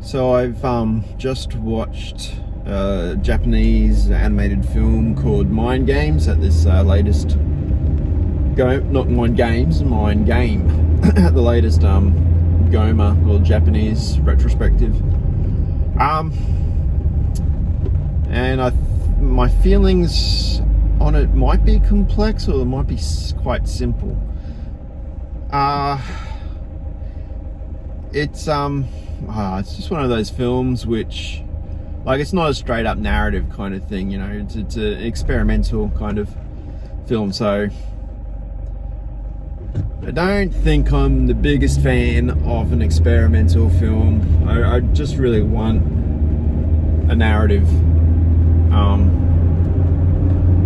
So I've just watched a Japanese animated film called Mind Games at this latest not Mind Games, Mind Game at the latest GOMA, or Japanese retrospective. And my feelings on it might be complex, or it might be quite simple. It's just one of those films which, like, it's not a straight up narrative kind of thing, you know. It's an experimental kind of film, so I don't think I'm the biggest fan of an experimental film. I just really want a narrative.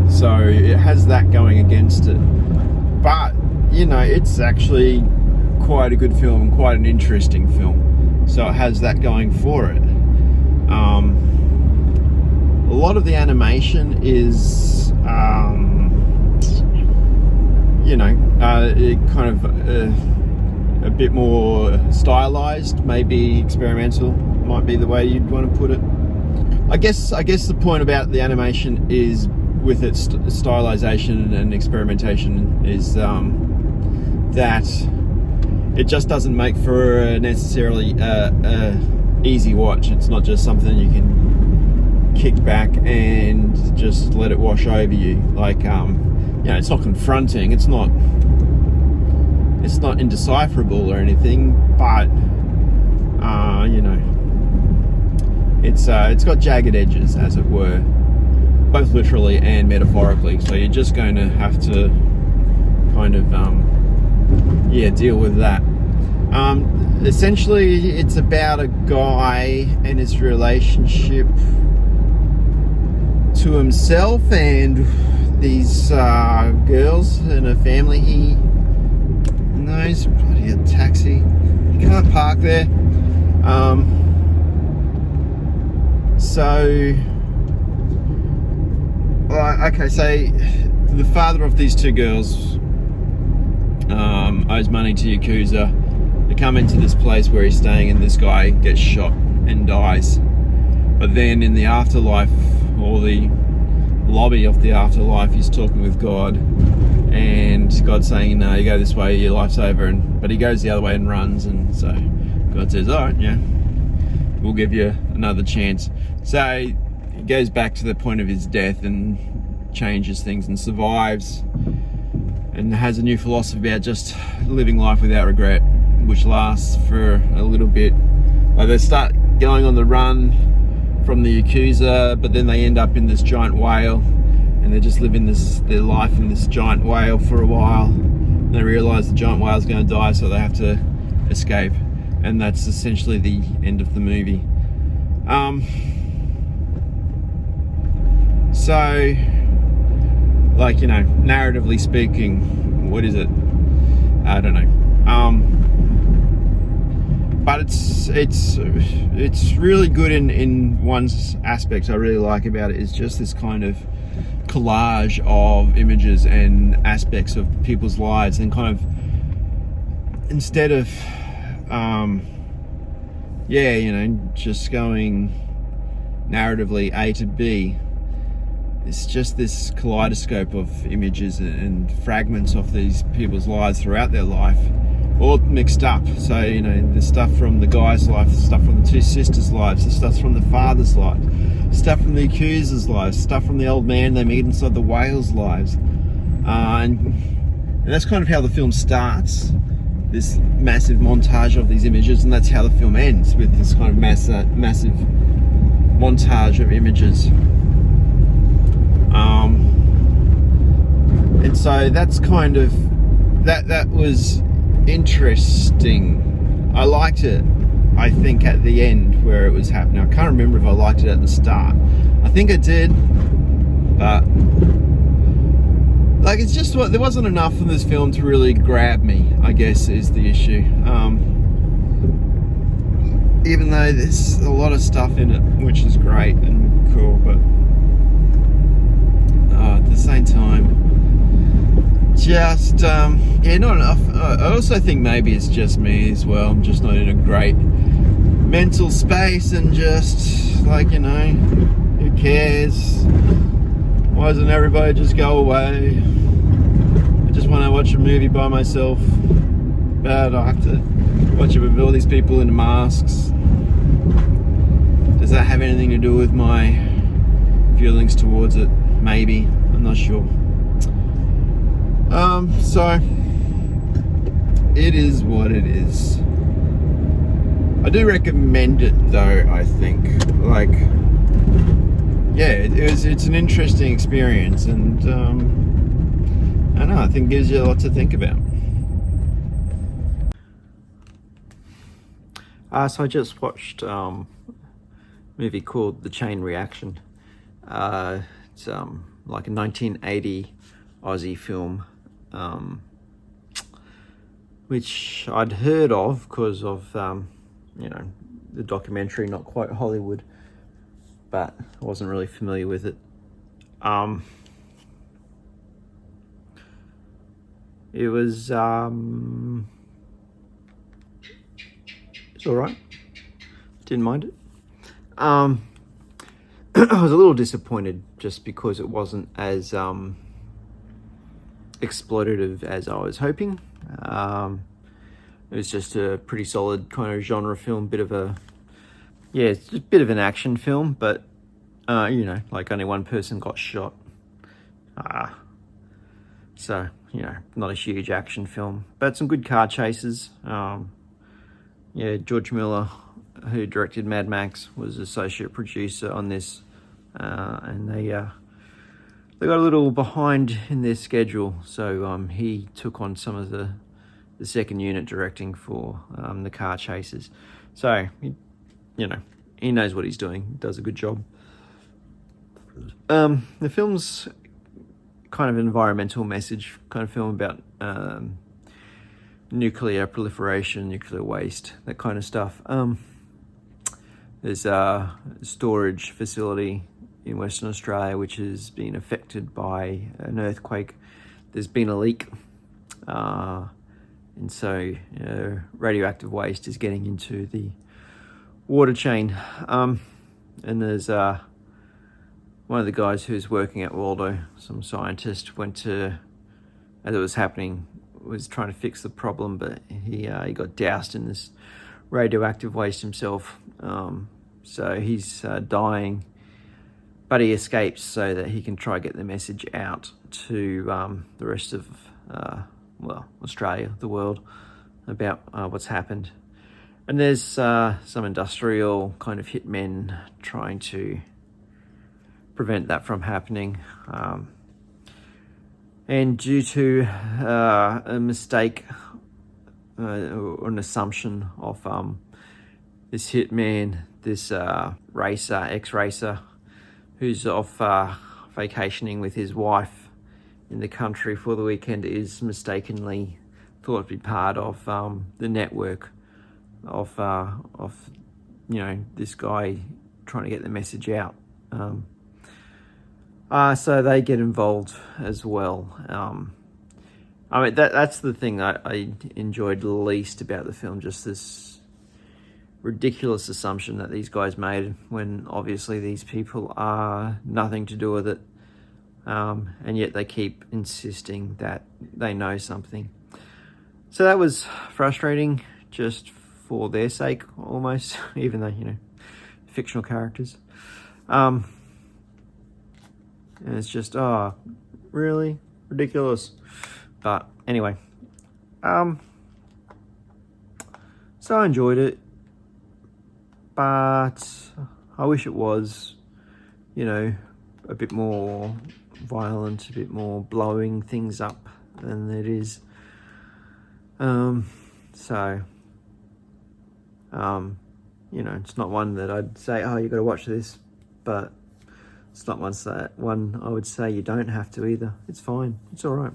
So it has that going against it, but you know, it's actually quite a good film and quite an interesting film, so it has that going for it. A lot of the animation is it kind of a bit more stylized, maybe experimental might be the way you'd want to put it. I guess the point about the animation is, with its stylization and experimentation, is that it just doesn't make for a necessarily easy watch. It's not just something you can kick back and just let it wash over you. Like, it's not confronting. It's not indecipherable or anything. But it's got jagged edges, as it were, both literally and metaphorically. So you're just going to have to kind of deal with that. Essentially, it's about a guy and his relationship to himself and these girls in a family. He knows, bloody a taxi. You can't park there. So the father of these two girls owes money to Yakuza. They come into this place where he's staying, and this guy gets shot and dies. But then in the afterlife, or the lobby of the afterlife, he's talking with God, and God's saying, no, you go this way, your life's over. But he goes the other way and runs, and so God says, all right, yeah, we'll give you another chance. So he goes back to the point of his death and changes things and survives, and has a new philosophy about just living life without regret, which lasts for a little bit. Like, they start going on the run from the Yakuza, but then they end up in this giant whale, and they're just living their life in this giant whale for a while, and they realize the giant whale's going to die, so they have to escape, and that's essentially the end of the movie. So, like, you know, narratively speaking, what is it? I don't know. But it's really good in one aspect. I really like about it is just this kind of collage of images and aspects of people's lives, and kind of, instead of just going narratively A to B, it's just this kaleidoscope of images and fragments of these people's lives throughout their life, all mixed up. So, you know, the stuff from the guy's life, the stuff from the two sisters' lives, the stuff from the father's life, stuff from the accuser's lives, stuff from the old man they meet inside the whale's lives. And that's kind of how the film starts, this massive montage of these images, and that's how the film ends, with this kind of massive montage of images. And so that's kind of, that was interesting. I liked it, I think, at the end where it was happening. I can't remember if I liked it at the start. I think I did, but like, it's just there wasn't enough in this film to really grab me, I guess, is the issue. Even though there's a lot of stuff in it which is great and cool, but at the same time, just not enough. I also think maybe it's just me as well. I'm just not in a great mental space and just like, you know, who cares? Why doesn't everybody just go away? I just want to watch a movie by myself, but I have to watch it with all these people in masks. Does that have anything to do with my feelings towards it? Maybe, I'm not sure. So it is what it is. I do recommend it though, I think. Like, yeah, it's an interesting experience, and I don't know, I think it gives you a lot to think about. So I just watched a movie called The Chain Reaction. It's like a 1980 Aussie film, which I'd heard of because of you know, the documentary Not Quite Hollywood, but I wasn't really familiar with it. It was it's all right. Didn't mind it. I was a little disappointed just because it wasn't as exploitative as I was hoping. It was just a pretty solid kind of genre film, it's just a bit of an action film, but you know, like only one person got shot. So, you know, not a huge action film, but some good car chases. Yeah, George Miller, who directed Mad Max, was associate producer on this, and they got a little behind in their schedule, so he took on some of the second unit directing for the car chases. So, you know, he knows what he's doing. He does a good job. The film's kind of an environmental message kind of film about nuclear proliferation, nuclear waste, that kind of stuff. There's a storage facility in Western Australia which has been affected by an earthquake. There's been a leak, and so radioactive waste is getting into the water chain. And there's one of the guys who's working at Waldo, some scientist, went to, as it was happening, was trying to fix the problem, but he got doused in this radioactive waste himself. So he's dying, but he escapes so that he can try to get the message out to the rest of Australia, the world, about what's happened. And there's some industrial kind of hitmen trying to prevent that from happening. And due to a mistake or an assumption of this hitman, this ex-racer, who's off vacationing with his wife in the country for the weekend, is mistakenly thought to be part of the network of you know, this guy trying to get the message out. So they get involved as well. I mean, that's the thing I enjoyed least about the film, just this ridiculous assumption that these guys made when obviously these people are nothing to do with it, and yet they keep insisting that they know something. So that was frustrating, just for their sake almost, even though, you know, fictional characters. And it's just, really ridiculous. But anyway, so I enjoyed it, but I wish it was, you know, a bit more violent, a bit more blowing things up than it is. You know, it's not one that I'd say, oh, you got to watch this, but it's not one I would say you don't have to either. It's fine. It's all right.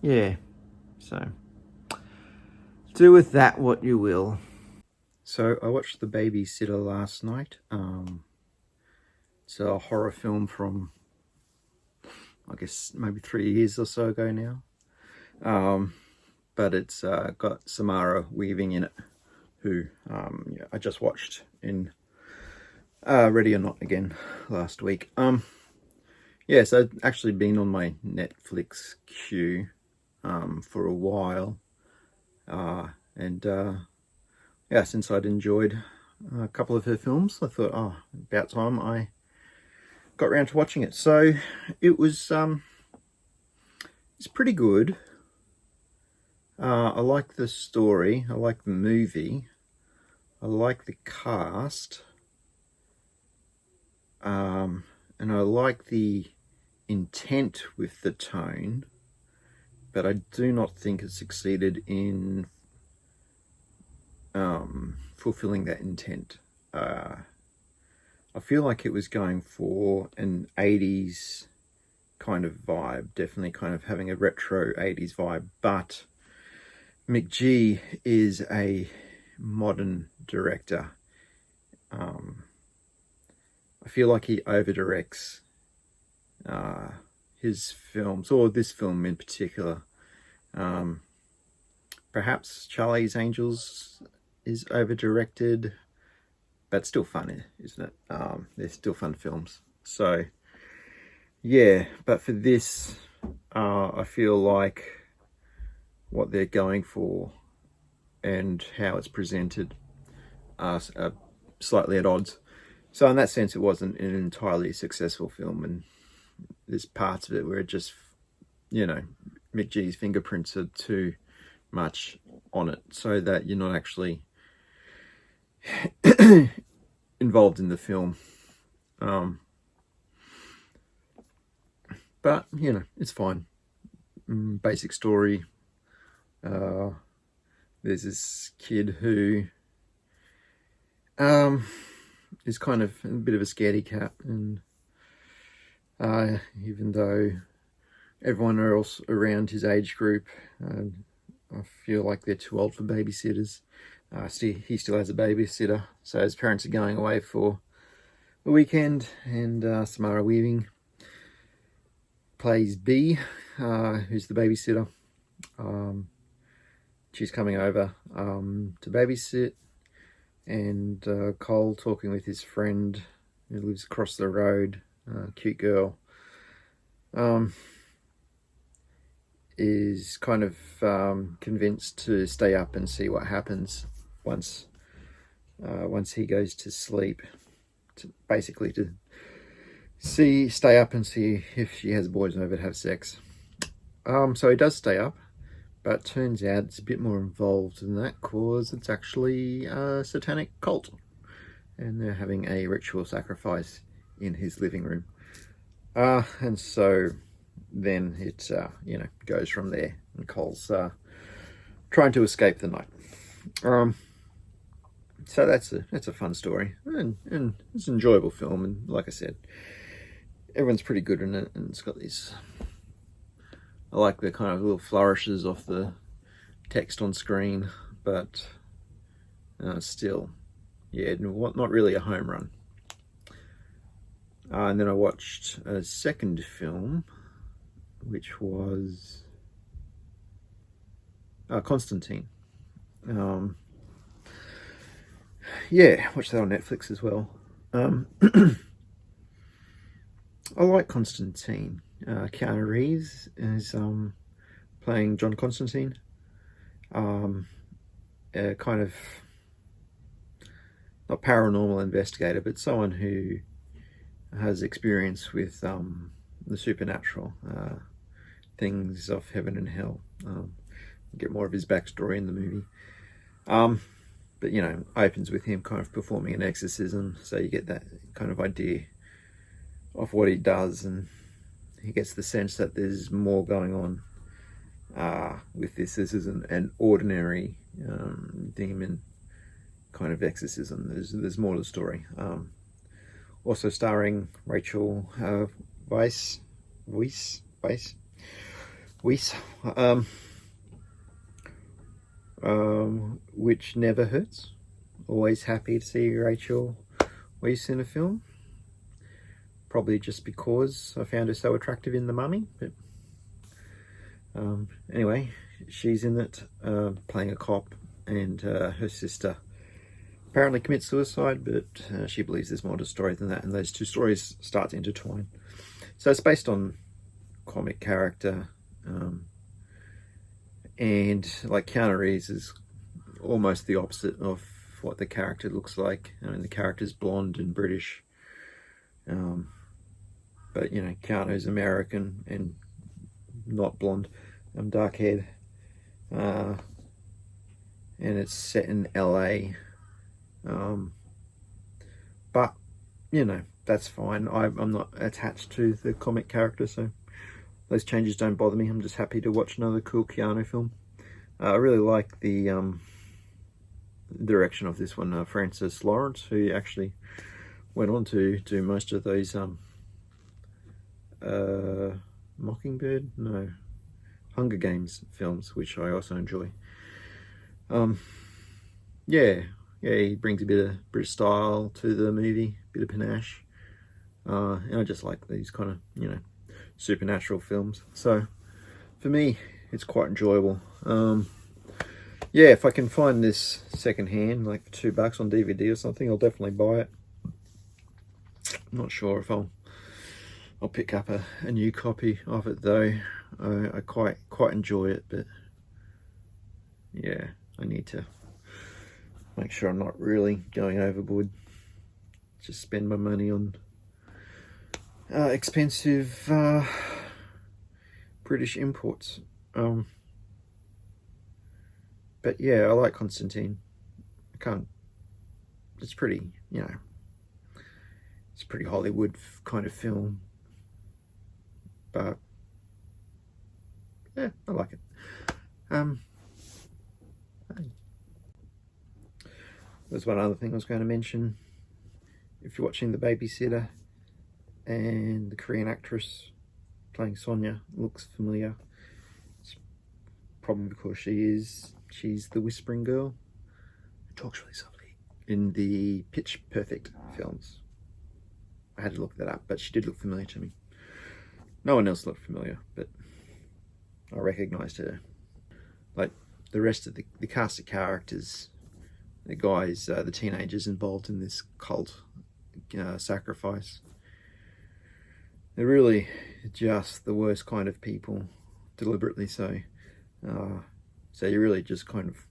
Yeah. So do with that what you will. So I watched The Babysitter last night. It's a horror film from, I guess, maybe 3 years or so ago now. but it's got Samara Weaving in it, who I just watched in Ready or Not again last week. Yeah, so I've actually been on my Netflix queue for a while, and yeah, since I'd enjoyed a couple of her films, I thought, oh, about time I got around to watching it. So it was it's pretty good. I like the story, I like the movie, I like the cast, and I like the intent with the tone, but I do not think it succeeded in fulfilling that intent. I feel like it was going for an 80s kind of vibe, definitely kind of having a retro 80s vibe, but McG is a modern director. I feel like he over-directs his films, or this film in particular. Perhaps Charlie's Angels is over-directed, but still fun, isn't it? They're still fun films. So, yeah, but for this, I feel like what they're going for and how it's presented are slightly at odds. So in that sense, it wasn't an entirely successful film, and there's parts of it where it just, you know, McG's fingerprints are too much on it, so that you're not actually involved in the film. But, you know, it's fine. Basic story. There's this kid who is kind of a bit of a scaredy cat, and even though everyone else around his age group, I feel like they're too old for babysitters, he still has a babysitter. So his parents are going away for the weekend, and Samara Weaving plays B, who's the babysitter. She's coming over to babysit, and Cole, talking with his friend who lives across the road, cute girl, is kind of convinced to stay up and see what happens once he goes to sleep, basically to stay up and see if she has boys over to have sex. So he does stay up, but turns out it's a bit more involved than that, cause it's actually a satanic cult, and they're having a ritual sacrifice in his living room. And so then it, you know, goes from there, and Cole's trying to escape the night. So that's a fun story, and it's an enjoyable film, and like I said, everyone's pretty good in it, and it's got these, I like the kind of little flourishes off the text on screen, but still, yeah, not really a home run. And then I watched a second film, which was Constantine. Yeah, watched that on Netflix as well. I like Constantine. Keanu Reeves is playing John Constantine. Kind of not paranormal investigator, but someone who has experience with the supernatural, things of heaven and hell. Get more of his backstory in the movie. But, you know, opens with him kind of performing an exorcism, so you get that kind of idea of what he does, and he gets the sense that there's more going on with this. This isn't an ordinary demon kind of exorcism. There's more to the story. Also starring Rachel Weisz, which never hurts. Always happy to see Rachel Weisz in a film. Probably just because I found her so attractive in The Mummy. But anyway, she's in it, playing a cop, and her sister apparently commits suicide, but she believes there's more to the story than that, and those two stories start to intertwine. So it's based on comic character, and like Keanu Reeves is almost the opposite of what the character looks like. I mean, the character's blonde and British, but you know, Keanu's American and not blonde, dark haired, and it's set in LA. But you know, that's fine. I'm not attached to the comic character, so those changes don't bother me. I'm just happy to watch another cool Keanu film. I really like the direction of this one. Francis Lawrence, who actually went on to do most of those Mockingbird, no, Hunger Games films, which I also enjoy. Yeah, he brings a bit of British style to the movie, a bit of panache, and I just like these kind of, you know, supernatural films. So for me, it's quite enjoyable. Yeah, if I can find this secondhand, like for $2 on DVD or something, I'll definitely buy it. I'm not sure if I'll pick up a new copy of it though. I quite enjoy it, but yeah, I need to make sure I'm not really going overboard. Just spend my money on expensive British imports. But yeah, I like Constantine. It's pretty, you know, it's a pretty Hollywood kind of film. But yeah, I like it. There's one other thing I was going to mention. If you're watching The Babysitter and the Korean actress playing Sonia looks familiar, it's probably because she's the whispering girl who talks really softly in the Pitch Perfect films. I had to look that up, but she did look familiar to me. No one else looked familiar, but I recognised her. Like the rest of the cast of characters, the guys, the teenagers involved in this cult sacrifice, they're really just the worst kind of people, deliberately so. So you're really just kind of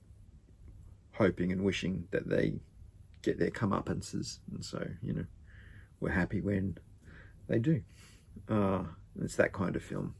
hoping and wishing that they get their comeuppances, and so, you know, we're happy when they do. It's that kind of film.